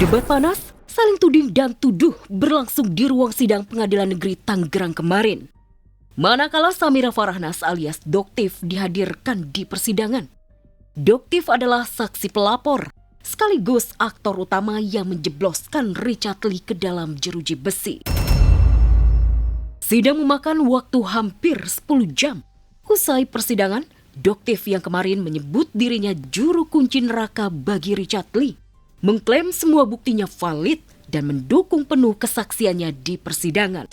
Debat panas, saling tuding dan tuduh berlangsung di ruang sidang Pengadilan Negeri Tangerang kemarin. Manakala Samira Farahnas alias Doktif dihadirkan di persidangan. Doktif adalah saksi pelapor, sekaligus aktor utama yang menjebloskan Richard Lee ke dalam jeruji besi. Sidang memakan waktu hampir 10 jam. Usai persidangan, Doktif yang kemarin menyebut dirinya juru kunci neraka bagi Richard Lee, mengklaim semua buktinya valid dan mendukung penuh kesaksiannya di persidangan.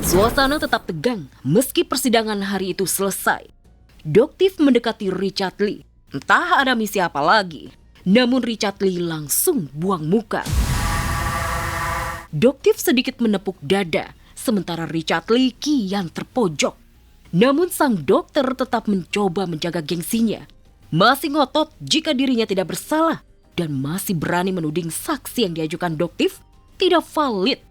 Suasana tetap tegang meski persidangan hari itu selesai. Doktif mendekati Richard Lee, entah ada misi apa lagi. Namun Richard Lee langsung buang muka. Doktif sedikit menepuk dada, sementara Richard Lee kian terpojok. Namun sang dokter tetap mencoba menjaga gengsinya. Masih ngotot jika dirinya tidak bersalah dan masih berani menuding saksi yang diajukan Doktif tidak valid.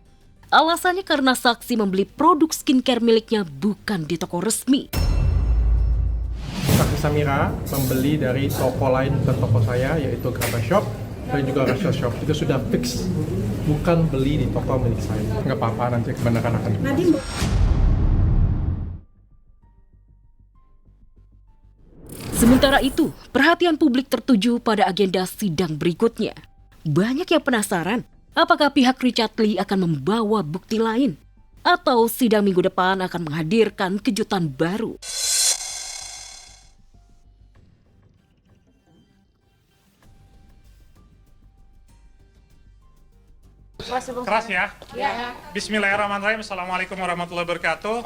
Alasannya karena saksi membeli produk skincare miliknya bukan di toko resmi. Saksi Samira membeli dari toko lain bukan toko saya, yaitu Graba Shop dan juga Russia Shop. Itu sudah fix, bukan beli di toko milik saya. Nggak apa-apa, nanti kebenaran akan dibuktikan. Sementara itu, perhatian publik tertuju pada agenda sidang berikutnya. Banyak yang penasaran, apakah pihak Richard Lee akan membawa bukti lain? Atau sidang minggu depan akan menghadirkan kejutan baru? Keras ya? Bismillahirrahmanirrahim. Assalamualaikum warahmatullahi wabarakatuh.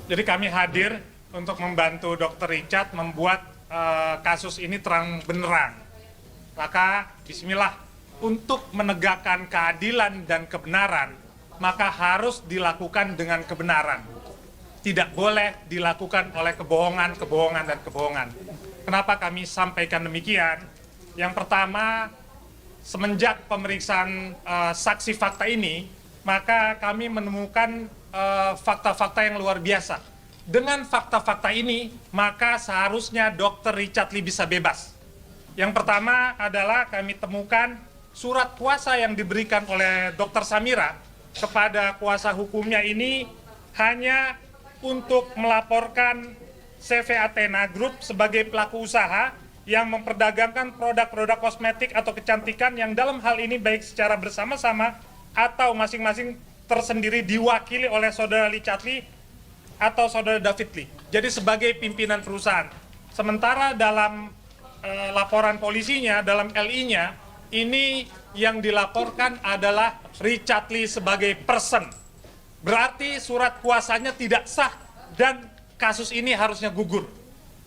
Jadi kami hadir untuk membantu Dr. Richard membuat kasus ini terang benerang. Maka bismillah, untuk menegakkan keadilan dan kebenaran, maka harus dilakukan dengan kebenaran. Tidak boleh dilakukan oleh kebohongan, dan kebohongan. Kenapa kami sampaikan demikian? Yang pertama, semenjak pemeriksaan saksi fakta ini, maka kami menemukan fakta-fakta yang luar biasa. Dengan fakta-fakta ini, maka seharusnya Dr. Richard Lee bisa bebas. Yang pertama adalah kami temukan surat kuasa yang diberikan oleh Dr. Samira kepada kuasa hukumnya ini hanya untuk melaporkan CV Athena Group sebagai pelaku usaha yang memperdagangkan produk-produk kosmetik atau kecantikan yang dalam hal ini baik secara bersama-sama atau masing-masing tersendiri diwakili oleh saudara Richard Lee atau saudara David Lee. Jadi sebagai pimpinan perusahaan. Sementara dalam laporan polisinya, dalam LI-nya, ini yang dilaporkan adalah Richard Lee sebagai person. Berarti surat kuasanya tidak sah dan kasus ini harusnya gugur.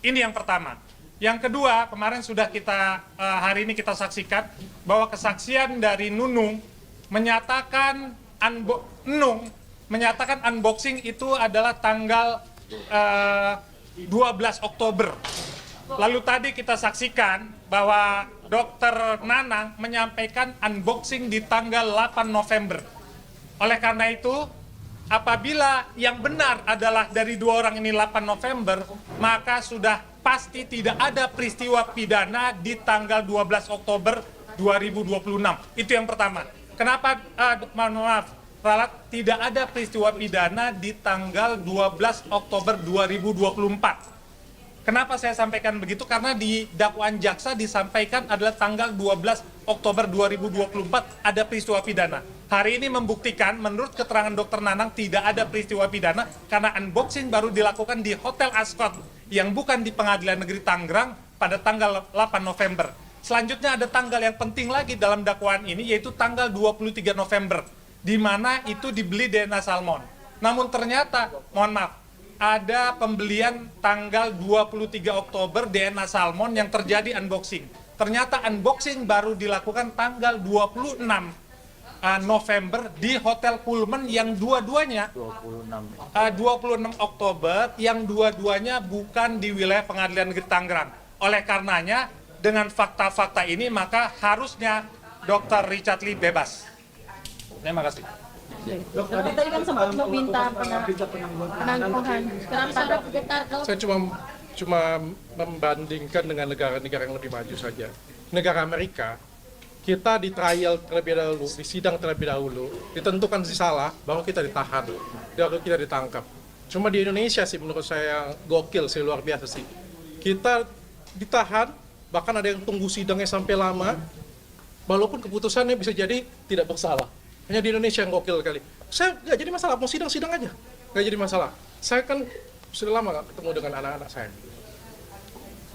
Ini yang pertama. Yang kedua, kemarin sudah hari ini kita saksikan bahwa kesaksian dari Nunung menyatakan unboxing itu adalah tanggal 12 Oktober. Lalu tadi kita saksikan bahwa Dr. Nanang menyampaikan unboxing di tanggal 8 November. Oleh karena itu, apabila yang benar adalah dari dua orang ini 8 November, maka sudah pasti tidak ada peristiwa pidana di tanggal 12 Oktober 2026. Itu yang pertama. Kenapa, maaf, Ralat, tidak ada peristiwa pidana di tanggal 12 Oktober 2024. Kenapa saya sampaikan begitu? Karena di dakwaan jaksa disampaikan adalah tanggal 12 Oktober 2024 ada peristiwa pidana. Hari ini membuktikan menurut keterangan Dr. Nanang tidak ada peristiwa pidana karena unboxing baru dilakukan di Hotel Ascot yang bukan di Pengadilan Negeri Tangerang pada tanggal 8 November. Selanjutnya ada tanggal yang penting lagi dalam dakwaan ini yaitu tanggal 23 November di mana itu dibeli DNA Salmon. Namun ternyata, mohon maaf, ada pembelian tanggal 23 Oktober DNA Salmon yang terjadi unboxing. Ternyata unboxing baru dilakukan tanggal 26 November di Hotel Pullman yang dua-duanya 26 Oktober yang dua-duanya bukan di wilayah Pengadilan Negeri Tangerang. Oleh karenanya dengan fakta-fakta ini maka harusnya Dr. Richard Lee bebas. Terima kasih. Tadi kan sempat meminta penangguhan. Kenapa dok? Saya cuma membandingkan dengan negara-negara yang lebih maju saja. Negara Amerika, kita di trial terlebih dahulu, di sidang terlebih dahulu, ditentukan si salah, baru kita ditahan, baru kita ditangkap. Cuma di Indonesia sih menurut saya gokil sih, luar biasa sih. Kita ditahan, bahkan ada yang tunggu sidangnya sampai lama, walaupun keputusannya bisa jadi tidak bersalah. Hanya di Indonesia yang gokil kali. Saya nggak jadi masalah, mau sidang aja, nggak jadi masalah. Saya kan sudah lama nggak ketemu dengan anak-anak saya.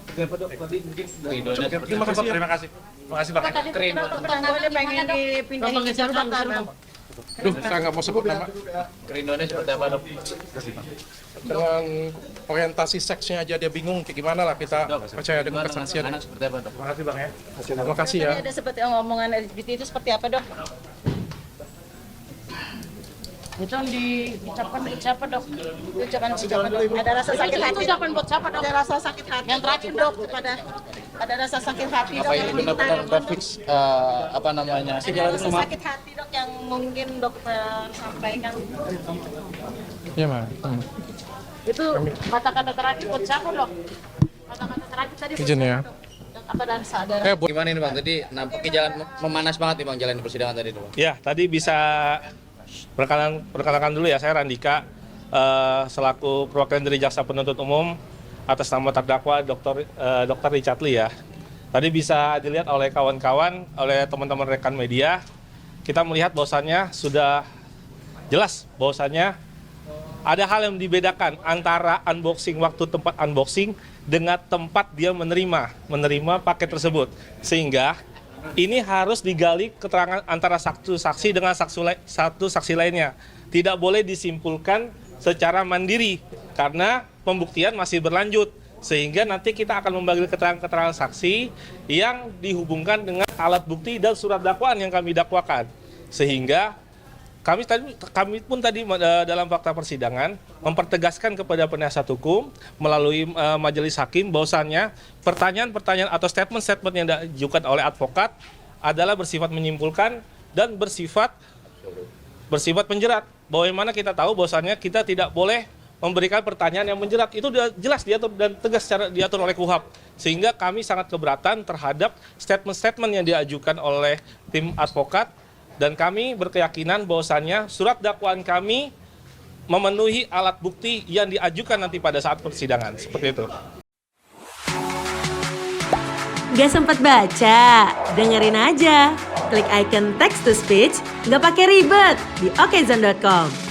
Terima kasih. Terima kasih. Terima kasih Bang. Tetangga pengen dipindahin ke Jakarta dok. Duh, saya nggak mau sebut nama. Kerinduannya seperti apa dok? Dengan orientasi seksnya aja dia bingung, kayak gimana lah kita percaya dengan kesaksian. Anak seperti apa dok? Terima kasih Bang ya. Terima kasih ya. Tadi ada seperti omongan LGBT itu seperti apa dok? Itu yang diucapkan buat siapa dok? Ucapan dok. Ada rasa sakit hati. Itu ucapan buat siapa dok? Ada rasa sakit hati. Yang terakhir dok kepada ada rasa sakit hati dok. Apa ini benar-benar udah fix apa namanya? Ada rasa sakit hati dok yang mungkin dokter sampaikan. Iya mah. Itu kata-kata terakhir buat siapa dok? Kata-kata terakhir tadi buat Izin ya. siapa, dok? Apa dan sadar? Gimana ini bang? Tadi nampaknya jalan memanas banget nih bang jalan di persidangan tadi tuh. Ya, tadi bisa perkenalkan dulu ya, saya Randika selaku perwakilan dari Jaksa Penuntut Umum atas nama terdakwa Dr. Richard Lee ya. Tadi bisa dilihat oleh kawan-kawan, oleh teman-teman rekan media, kita melihat bahwasannya sudah jelas bahwasannya ada hal yang dibedakan antara unboxing waktu tempat unboxing dengan tempat dia menerima paket tersebut, sehingga ini harus digali keterangan antara satu saksi dengan satu saksi lainnya. Tidak boleh disimpulkan secara mandiri karena pembuktian masih berlanjut. Sehingga nanti kita akan membagi keterangan-keterangan saksi yang dihubungkan dengan alat bukti dan surat dakwaan yang kami dakwakan. Sehingga kami pun tadi dalam fakta persidangan mempertegaskan kepada penasihat hukum melalui majelis hakim bahwasannya pertanyaan-pertanyaan atau statement-statement yang diajukan oleh advokat adalah bersifat menyimpulkan dan bersifat penjerat. Bagaimana kita tahu bahwasannya kita tidak boleh memberikan pertanyaan yang menjerat, itu jelas diatur dan tegas secara diatur oleh KUHAP. Sehingga kami sangat keberatan terhadap statement-statement yang diajukan oleh tim advokat. Dan kami berkeyakinan bahwasannya surat dakwaan kami memenuhi alat bukti yang diajukan nanti pada saat persidangan. Seperti itu. Gak sempat baca? Dengerin aja. Klik icon text to speech, gak pakai ribet di okezone.com.